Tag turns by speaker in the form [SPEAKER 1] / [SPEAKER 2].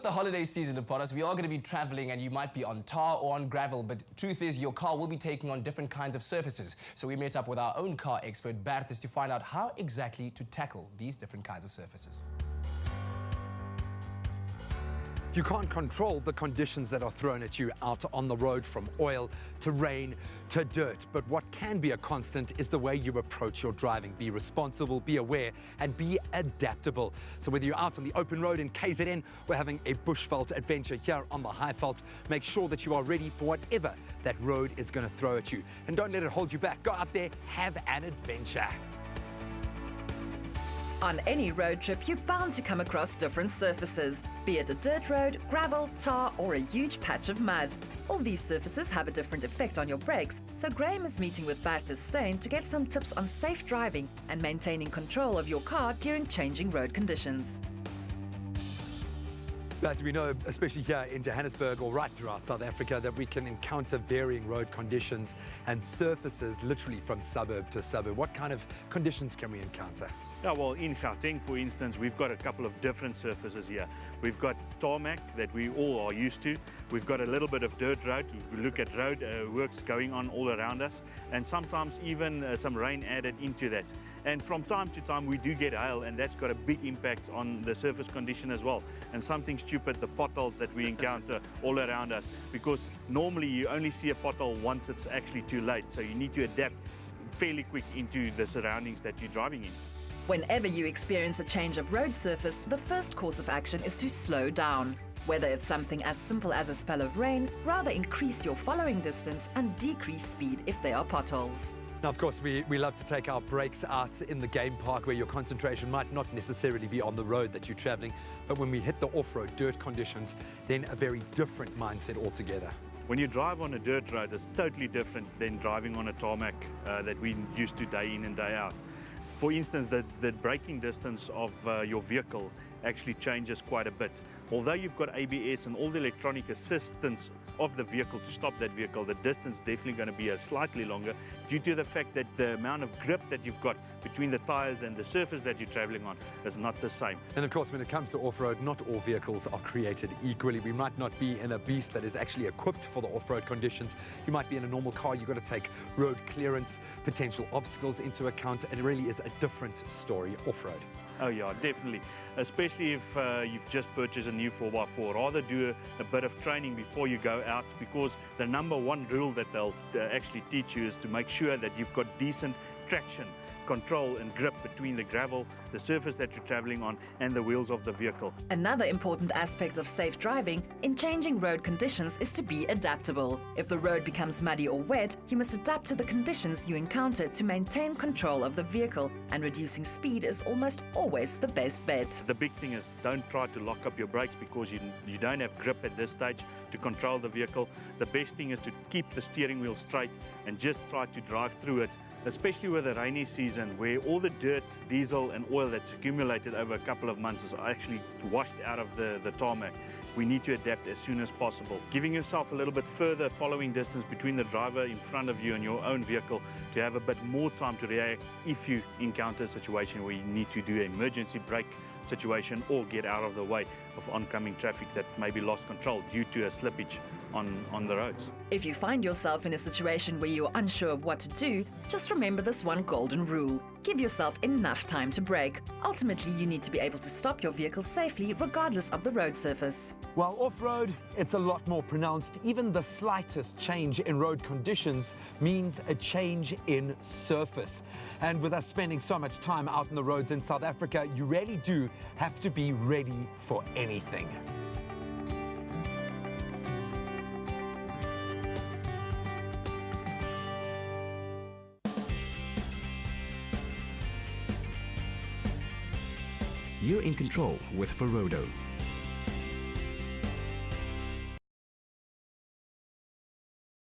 [SPEAKER 1] the holiday season upon us, we are going to be traveling and you might be on tar or on gravel, but truth is your car will be taking on different kinds of surfaces. So we met up with our own car expert, Bertus, to find out how exactly to tackle these different kinds of surfaces.
[SPEAKER 2] You can't control the conditions that are thrown at you out on the road, from oil to rain to dirt. But what can be a constant is the way you approach your driving. Be responsible, be aware, and be adaptable. So whether you're out on the open road in KZN or having a bushveld adventure here on the Highveld, make sure that you are ready for whatever that road is going to throw at you. And don't let it hold you back. Go out there, have an adventure.
[SPEAKER 3] On any road trip, you're bound to come across different surfaces, be it a dirt road, gravel, tar, or a huge patch of mud. All these surfaces have a different effect on your brakes, so Graeme is meeting with Bertus to get some tips on safe driving and maintaining control of your car during changing road conditions.
[SPEAKER 2] But we know, especially here in Johannesburg or right throughout South Africa, that we can encounter varying road conditions and surfaces literally from suburb to suburb. What kind of conditions can we encounter?
[SPEAKER 4] Yeah, well, in Gauteng, for instance, we've got a couple of different surfaces here. We've got tarmac that we all are used to. We've got a little bit of dirt road. We look at road works going on all around us, and sometimes even some rain added into that. And from time to time we do get hail, and that's got a big impact on the surface condition as well. And something stupid, the potholes that we encounter all around us, because normally you only see a pothole once it's actually too late. So you need to adapt fairly quick into the surroundings that you're driving in.
[SPEAKER 3] Whenever you experience a change of road surface, the first course of action is to slow down. Whether it's something as simple as a spell of rain, rather increase your following distance and decrease speed if there are potholes.
[SPEAKER 2] Now, of course, we love to take our breaks out in the game park where your concentration might not necessarily be on the road that you're traveling, but when we hit the off-road dirt conditions, then a very different mindset altogether.
[SPEAKER 4] When you drive on a dirt road, it's totally different than driving on a tarmac that we used to day in and day out. For instance, the braking distance of your vehicle actually changes quite a bit. Although you've got ABS and all the electronic assistance of the vehicle to stop that vehicle, the distance is definitely going to be slightly longer due to the fact that the amount of grip that you've got between the tires and the surface that you're traveling on is not the same.
[SPEAKER 2] And of course, when it comes to off-road, not all vehicles are created equally. We might not be in a beast that is actually equipped for the off-road conditions. You might be in a normal car. You've got to take road clearance, potential obstacles into account. And it really is a different story off-road.
[SPEAKER 4] Oh yeah, definitely. Especially if you've just purchased a new 4x4. Rather do a bit of training before you go out, because the number one rule that they'll actually teach you is to make sure that you've got decent traction, control and grip between the gravel, the surface that you're traveling on, and the wheels of the vehicle.
[SPEAKER 3] Another important aspect of safe driving in changing road conditions is to be adaptable. If the road becomes muddy or wet, you must adapt to the conditions you encounter to maintain control of the vehicle, and reducing speed is almost always the best bet.
[SPEAKER 4] The big thing is don't try to lock up your brakes because you don't have grip at this stage to control the vehicle. The best thing is to keep the steering wheel straight and just try to drive through it, especially with the rainy season where all the dirt, diesel and oil that's accumulated over a couple of months is actually washed out of the tarmac. We need to adapt as soon as possible. Giving yourself a little bit further following distance between the driver in front of you and your own vehicle to have a bit more time to react if you encounter a situation where you need to do an emergency brake situation or get out of the way of oncoming traffic that maybe lost control due to a slippage on the roads.
[SPEAKER 3] If you find yourself in a situation where you're unsure of what to do, just remember this one golden rule. Give yourself enough time to brake. Ultimately, you need to be able to stop your vehicle safely regardless of the road surface.
[SPEAKER 2] While off-road, it's a lot more pronounced. Even the slightest change in road conditions means a change in surface. And with us spending so much time out on the roads in South Africa, you really do have to be ready for anything.
[SPEAKER 5] You're in control with Ferodo.